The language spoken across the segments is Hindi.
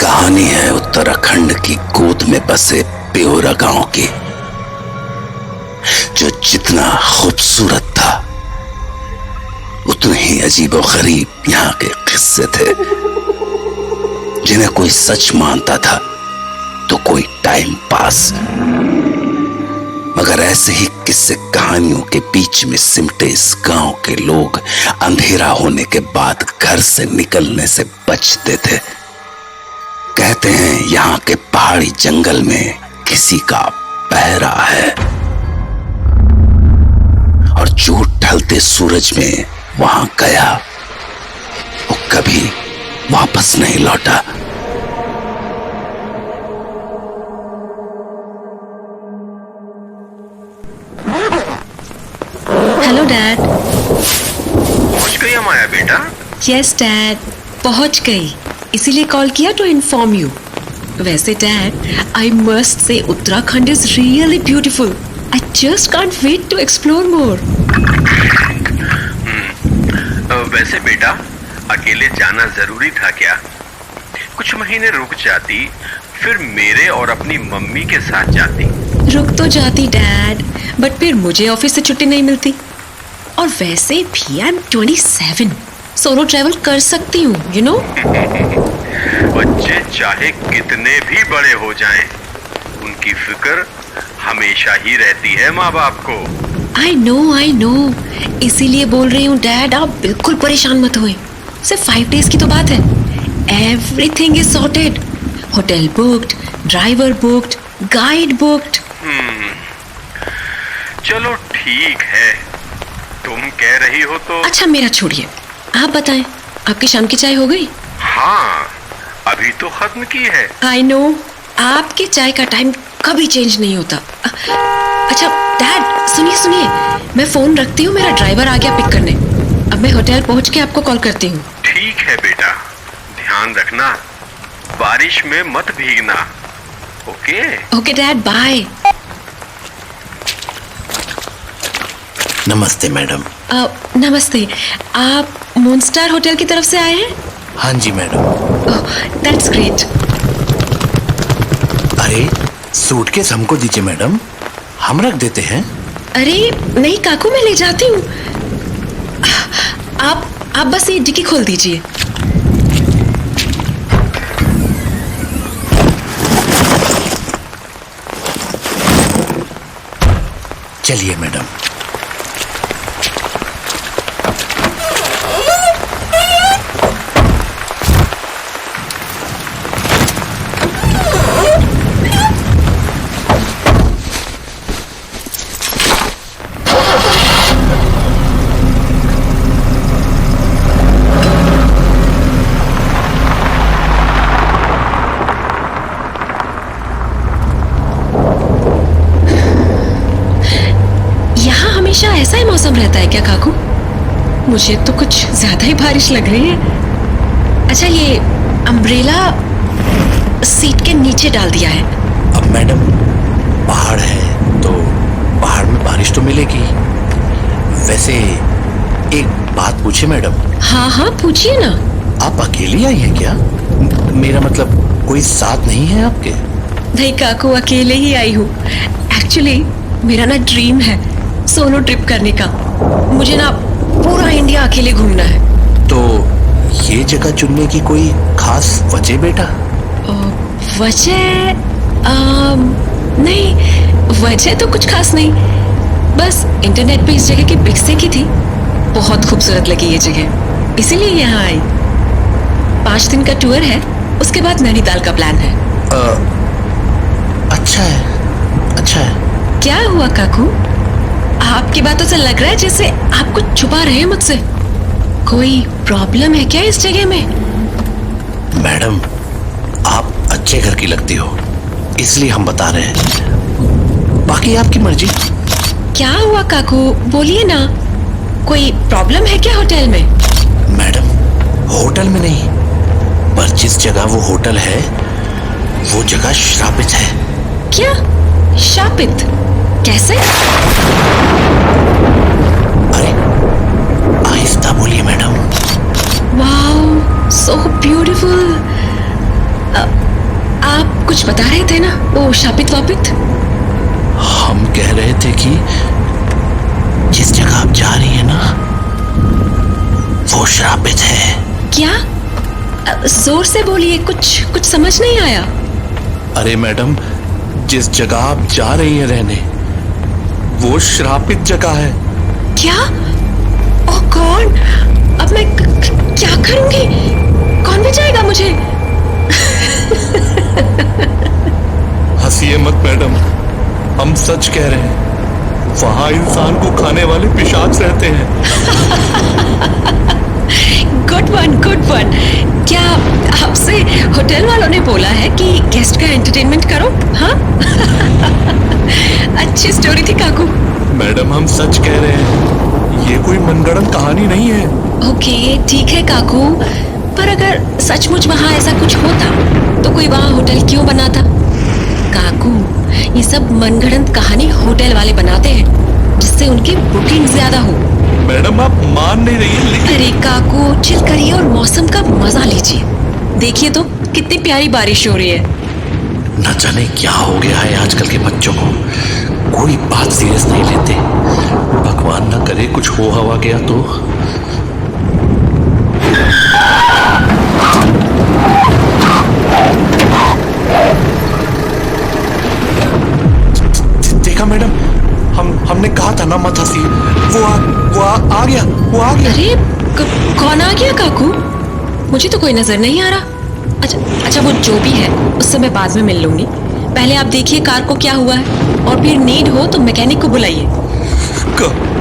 कहानी है उत्तराखंड की गोद में बसे प्योरा गांव की, जो जितना खूबसूरत था उतने ही अजीबोगरीब यहाँ के किस्से थे, जिन्हें कोई सच मानता था तो कोई टाइम पास। मगर ऐसे ही किस्से कहानियों के बीच में सिमटे इस गांव के लोग अंधेरा होने के बाद घर से निकलने से बचते थे। कहते हैं यहाँ के पहाड़ी जंगल में किसी का पहरा है और जो ढलते सूरज में वहां गया वो कभी वापस नहीं लौटा। Hello dad. पहुंच गई माया बेटा? यस डैड, पहुंच गई, इसीलिए कॉल किया टू इन्फॉर्म यू। वैसे dad, I must say Uttarakhand is really beautiful. I just can't wait to explore more. वैसे बेटा, अकेले जाना जरूरी था क्या? कुछ महीने रुक जाती, फिर मेरे और अपनी मम्मी के साथ जाती। रुक तो जाती डैड, बट फिर मुझे ऑफिस से छुट्टी नहीं मिलती। और वैसे भी आई एम 27, सोलो ट्रैवल कर सकती हूँ, यू नो। बच्चे चाहे कितने भी बड़े हो जाएं, उनकी फिक्र हमेशा ही रहती है माँ बाप को। आई नो, इसीलिए बोल रही हूँ डैड, आप बिल्कुल परेशान मत होए। सिर्फ 5 डेज की तो बात है। Everything is sorted, hotel booked, driver booked, guide booked. चलो ठीक है, तुम कह रही हो तो। अच्छा मेरा छोड़िए, आप बताएं, आपकी शाम की चाय हो गई? हाँ, अभी तो खत्म की है। आई नो, आपके चाय का टाइम कभी चेंज नहीं होता। अच्छा डैड, सुनिए, मैं फोन रखती हूँ, मेरा ड्राइवर आ गया पिक करने। अब मैं होटल पहुँच के आपको कॉल करती हूँ। ठीक है बेटा, ध्यान रखना, बारिश में मत भीगना। Okay dad, bye. नमस्ते मैडम। नमस्ते, आप मूनस्टार होटल की तरफ से आए हैं? हाँ जी मैडम। That's great. अरे सूटकेस हमको दीजिए मैडम, हम रख देते हैं। अरे नहीं काकू, मैं ले जाती हूँ। आप बस ये डिक्की खोल दीजिए। चलिए मैडम। ऐसा ही मौसम रहता है क्या काकू? मुझे तो कुछ ज्यादा ही बारिश लग रही है। अच्छा, ये अम्ब्रेला सीट के नीचे डाल दिया है। मैडम, पहाड़ है तो पहाड़ में बारिश तो मिलेगी। वैसे एक बात पूछे मैडम? हाँ हाँ पूछिए ना। आप अकेली आई हैं क्या? मेरा मतलब कोई साथ नहीं है आपके? नहीं काकू, अकेले ही आई हूँ। एक्चुअली मेरा ना ड्रीम है सोलो ट्रिप करने का। मुझे ना पूरा इंडिया अकेले घूमना है। तो ये जगह चुनने की कोई खास वजह बेटा? वजह नहीं, वजह तो कुछ खास नहीं। बस इंटरनेट पे इस जगह की पिक्स देखी थी, बहुत खूबसूरत लगी ये जगह, इसीलिए यहाँ आई। 5 दिन का टूर है, उसके बाद नैनीताल का प्लान है। अच्छा है, अच्छा है। क्या हुआ काकू? आपकी बातों से लग रहा है जैसे आप कुछ छुपा रहे हैं मुझसे। कोई प्रॉब्लम है क्या इस जगह में? मैडम, आप अच्छे घर की लगती हो, इसलिए हम बता रहे हैं। बाकी आपकी मर्जी। क्या हुआ काकू, बोलिए ना। कोई प्रॉब्लम है क्या होटल में? मैडम, होटल में नहीं, पर जिस जगह वो होटल है वो जगह श्रापित है। क्या शापित? कैसे? अरे आहिस्ता बोलिए मैडम। Wow, so beautiful. आप कुछ बता रहे थे ना, वो शापित वापित? हम कह रहे थे कि जिस जगह आप जा रही है ना वो श्रापित है। क्या? जोर से बोलिए, कुछ समझ नहीं आया। अरे मैडम, जिस जगह आप जा रही हैं रहने वो श्रापित जगह है। क्या? ओह गॉड, अब मैं क्या करूंगी? कौन बचाएगा मुझे? हंसिए मत मैडम, हम सच कह रहे हैं। वहां इंसान को खाने वाले पिशाच रहते हैं। Good one, good one. क्या आपसे होटल वालों ने बोला है कि गेस्ट का एंटरटेनमेंट करो? हाँ। अच्छी स्टोरी थी काकू। मैडम, हम सच कह रहे हैं, ये कोई मनगढ़ंत कहानी नहीं है। ओके ठीक है काकू, पर अगर सचमुच वहां ऐसा कुछ होता तो कोई वहां होटल क्यों बनाता? काकू, ये सब मनगढ़ंत कहानी होटल वाले बनाते हैं जिससे उनकी बुकिंग ज्यादा हो। मैडम, आप मान नहीं रही है लेकिन... अरे काकू, चिल करिए और मौसम का मजा लीजिए। देखिए तो कितनी प्यारी बारिश हो रही है। न जाने क्या हो गया है आजकल के बच्चों को, कोई बात सीरियस नहीं लेते। भगवान न करे कुछ हो हवा गया तो। देखा मैडम, हमने कहा था ना मत हंसी। वो आ गया। अरे कौन आ गया काकू? मुझे तो कोई नजर नहीं आ रहा। अच्छा वो जो भी है उससे मैं बाद में मिल लूंगी। पहले आप देखिए कार को क्या हुआ है, और फिर नीड हो तो मैकेनिक को बुलाइए।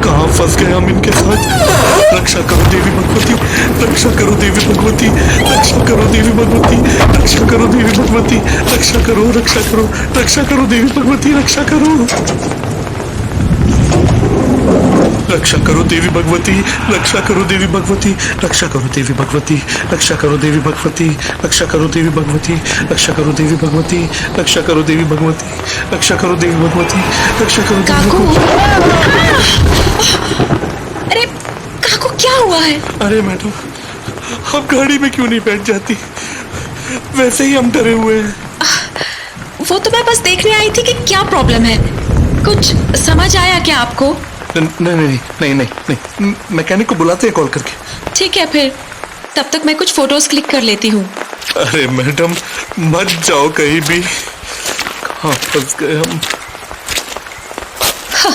कहाँ फंस गए हम इनके साथ। रक्षा करो देवी भगवती, रक्षा करो देवी भगवती, रक्षा करो देवी भगवती, रक्षा करो देवी भगवती, रक्षा करो, रक्षा करो, रक्षा करो देवी भगवती, रक्षा करो, रक्षा करो देवी भगवती, रक्षा करो देवी भगवती, रक्षा करो देवी भगवती, रक्षा करो देवी भगवती, रक्षा करो देवी भगवती, रक्षा करो देवी भगवती, रक्षा करो देवी भगवती, रक्षा करो देवी भगवती, रक्षा करो। काकू, अरे काकू क्या हुआ है? अरे मैडम, आप गाड़ी में क्यों नहीं बैठ जाती? वैसे ही हम डरे हुए हैं। वो तो मैं बस देखने आई थी कि क्या प्रॉब्लम है। कुछ समझ आया क्या आपको? नहीं, मैकेनिक को बुलाते हैं कॉल करके। ठीक है फिर, तब तक मैं कुछ फोटोज क्लिक कर लेती हूँ। अरे मैडम, मत जाओ कहीं भी, कहाँ फंस गए हम। हाँ,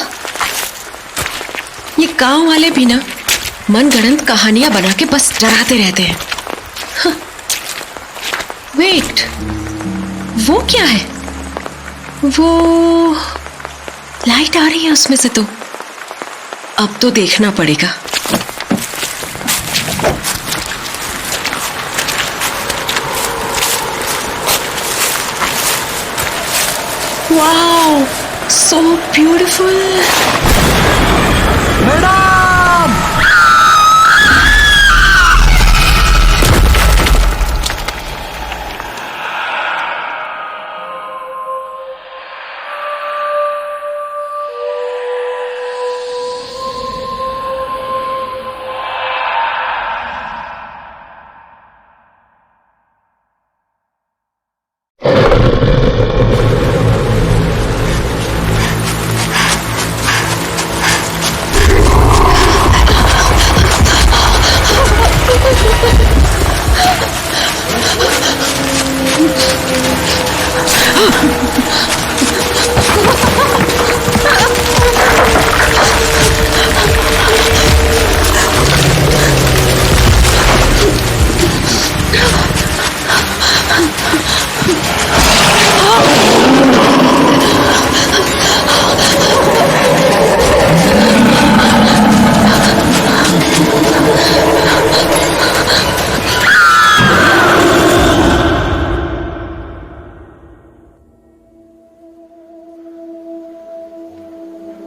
ये गांव वाले भी ना मनगढ़ंत कहानियां बना के बस डराते रहते हैं। हाँ, वेट, वो क्या है? वो लाइट आ रही है उसमें से तो। अब तो देखना पड़ेगा। Wow, so beautiful. Madam,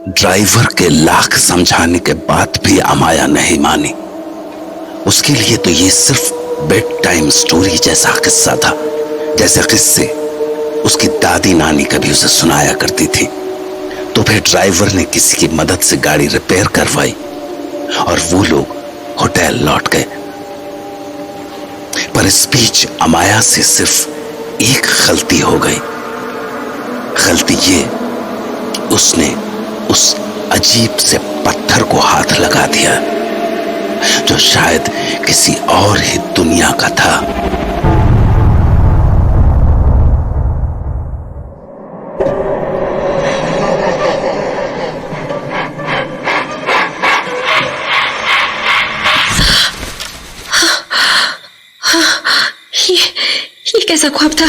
driver के लाख समझाने के बाद भी अमाया नहीं मानी। उसके लिए तो ये सिर्फ बेड टाइम स्टोरी जैसा किस्सा था, जैसे किस्से उसकी दादी नानी कभी उसे सुनाया करती थी। तो फिर ड्राइवर ने किसी की मदद से गाड़ी रिपेयर करवाई और वो लोग होटल लौट गए। पर इस बीच अमाया से सिर्फ एक गलती हो गई। गलती ये, उसने उस अजीब से पत्थर को हाथ लगा दिया जो शायद किसी और ही दुनिया का था। ये कैसा ख्वाब था?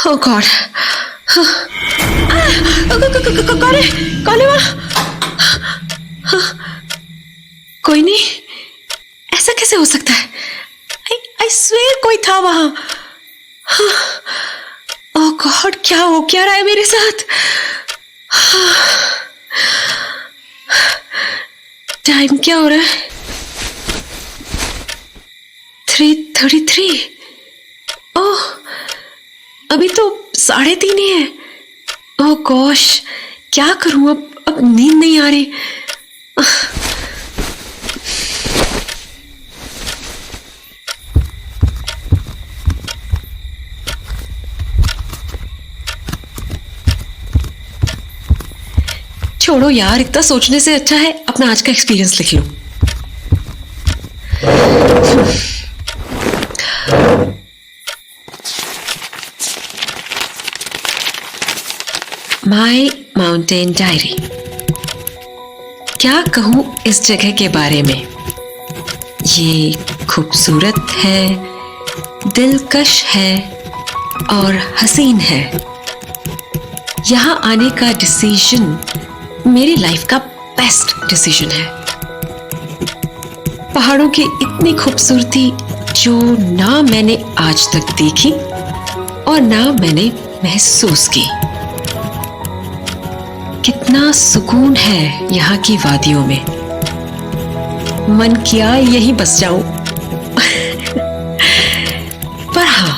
Oh God! कौन है वहाँ? कोई नहीं, ऐसा कैसे हो सकता है? I swear कोई था वहाँ। Oh God, क्या हो क्या रहा है मेरे साथ? टाइम क्या हो रहा है? 3:33। ओह, अभी तो 3:30 ही है। ओह गॉश, क्या करूं अब नींद नहीं आ रही। छोड़ो यार, इतना सोचने से अच्छा है अपना आज का एक्सपीरियंस लिख लो। माई माउंटेन डायरी। क्या कहूं इस जगह के बारे में? ये खूबसूरत है, दिलकश है और हसीन है। यहाँ आने का डिसीजन मेरी लाइफ का बेस्ट डिसीजन है। पहाड़ों की इतनी खूबसूरती जो ना मैंने आज तक देखी और ना मैंने महसूस की। कितना सुकून है यहाँ की वादियों में। मन किया यहीं बस जाऊं। पर हाँ,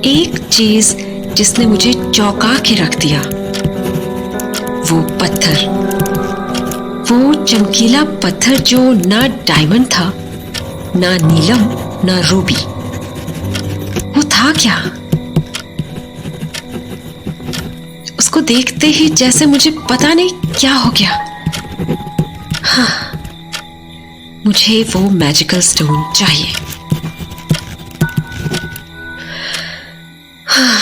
एक चीज जिसने मुझे चौंका के रख दिया, वो पत्थर, वो चमकीला पत्थर जो ना डायमंड था, ना नीलम, ना रूबी। वो था क्या? उसको देखते ही जैसे मुझे पता नहीं क्या हो गया। हाँ, मुझे वो मैजिकल स्टोन चाहिए। हाँ।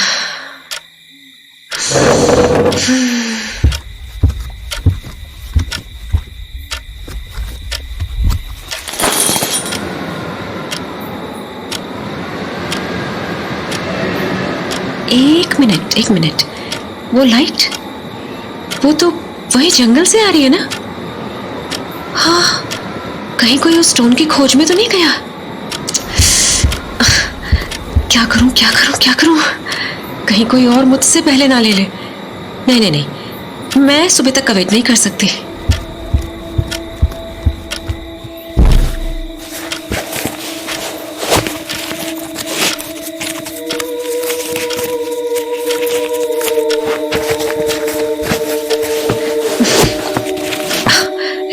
एक मिनट, वो लाइट, वो तो वही जंगल से आ रही है ना? हाँ, कहीं कोई उस स्टोन की खोज में तो नहीं गया? क्या करूं? कहीं कोई और मुझसे पहले ना ले ले। नहीं, मैं सुबह तक का वेट नहीं कर सकती।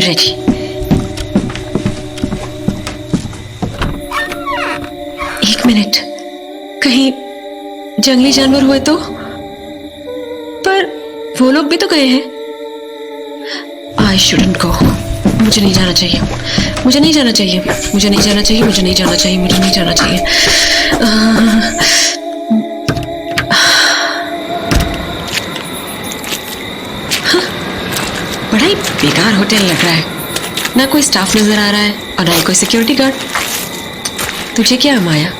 रेडी। एक मिनट, कहीं जंगली जानवर हुए तो? पर वो लोग भी तो गए हैं। आई शुडंट गो। मुझे नहीं जाना चाहिए, मुझे नहीं जाना चाहिए, मुझे नहीं जाना चाहिए, मुझे नहीं जाना चाहिए, मुझे नहीं जाना चाहिए। बड़ा ही बेकार होटल लग रहा है। ना कोई स्टाफ नजर आ रहा है और ना ही कोई सिक्योरिटी गार्ड। तुझे क्या माया,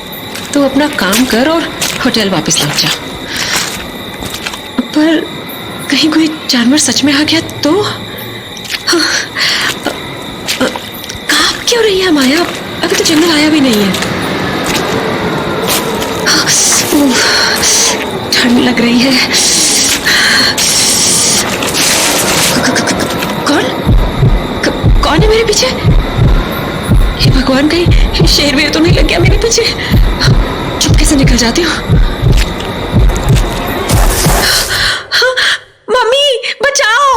तू अपना काम कर और होटल वापस लौट जा। पर कहीं कोई जानवर सच में आ गया तो? कांप क्यों रही है माया? अभी तो जंगल आया भी नहीं है। ठंड लग रही है। कौन है मेरे पीछे? हे भगवान, कहीं शेर वेर तो नहीं लग गया मेरे पीछे? चुपके से निकल जाती हूँ। मम्मी बचाओ!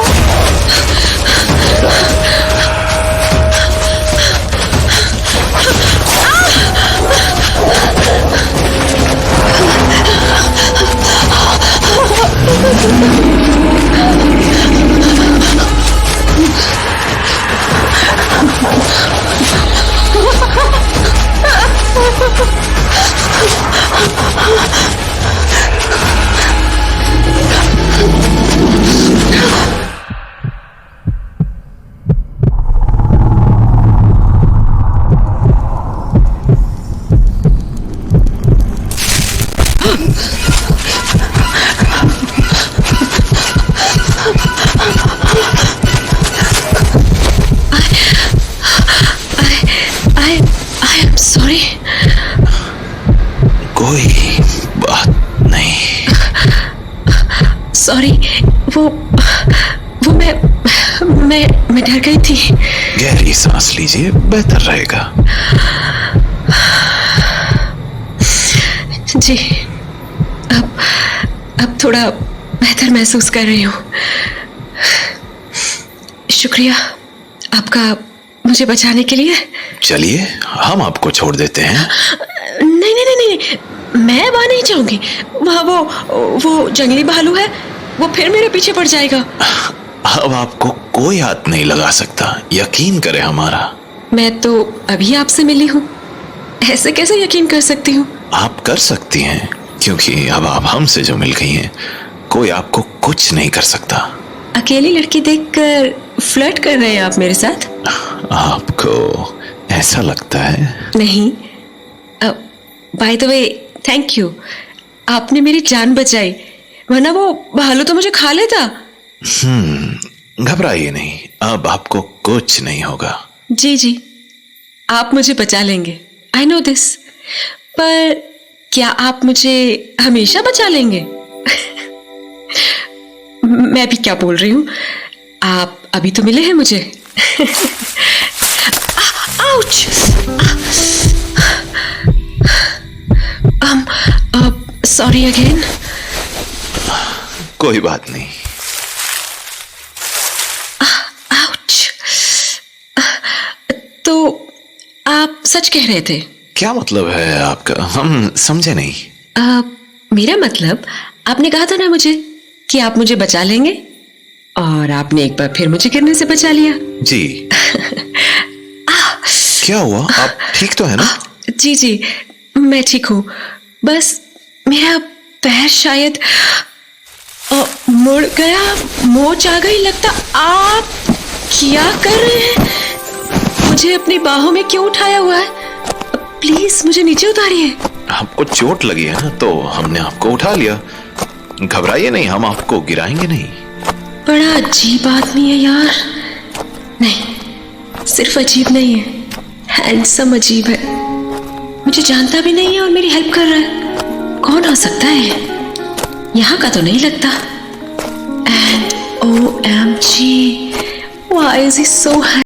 I am sorry. कोई बात नहीं। सॉरी, वो मैं डर गई थी। गहरी सांस लीजिए, बेहतर रहेगा। जी, अब थोड़ा बेहतर महसूस कर रही हूँ। शुक्रिया आपका मुझे बचाने के लिए। चलिए, हम आपको छोड़ देते हैं। नहीं नहीं नहीं नहीं, मैं वहां नहीं जाऊंगी। वहां वो जंगली भालू है, वो फिर मेरे पीछे पड़ जाएगा। अब आपको कोई हाथ नहीं लगा सकता, यकीन करें हमारा। मैं तो अभी आपसे मिली हूँ, ऐसे कैसे यकीन कर सकती हूँ? आप कर सकती हैं, क्योंकि अब आप हमसे जो मिल गई हैं, कोई आपको कुछ नहीं कर सकता। अकेली लड़की देखकर फ्लर्ट कर रहे हैं आप मेरे साथ? आपको ऐसा लगता है? नहीं। By the way, thank you, आपने मेरी जान बचाई, वरना वो भालू तो मुझे खा लेता। घबराइए नहीं, अब आपको कुछ नहीं होगा। जी जी, आप मुझे बचा लेंगे, आई नो दिस। पर क्या आप मुझे हमेशा बचा लेंगे? मैं भी क्या बोल रही हूँ, आप अभी तो मिले हैं मुझे। आउच! Sorry again. कोई बात नहीं। आउच! तो आप सच कह रहे थे? क्या मतलब है आपका? हम समझे नहीं। मेरा मतलब, आपने कहा था ना मुझे कि आप मुझे बचा लेंगे, और आपने एक बार फिर मुझे गिरने से बचा लिया। जी। क्या हुआ? आप ठीक तो है ना? जी जी, मैं ठीक हूँ। बस मेरा पैर शायद मुड़ गया, मोच आ गई लगता। आप क्या कर रहे हैं? मुझे अपनी बाहों में क्यों उठाया हुआ है? प्लीज मुझे नीचे उतारिए। आपको चोट लगी है ना, तो हमने आपको उठा लिया। घबराइए नहीं, हम आपको गिराएंगे नहीं। बड़ा अजीब आदमी है यार। नहीं, सिर्फ अजीब नहीं है, हैंडसम अजीब है। मुझे जानता भी नहीं है और मेरी हेल्प कर रहा है। कौन हो सकता है? यहाँ का तो नहीं लगता। And OMG, why is he so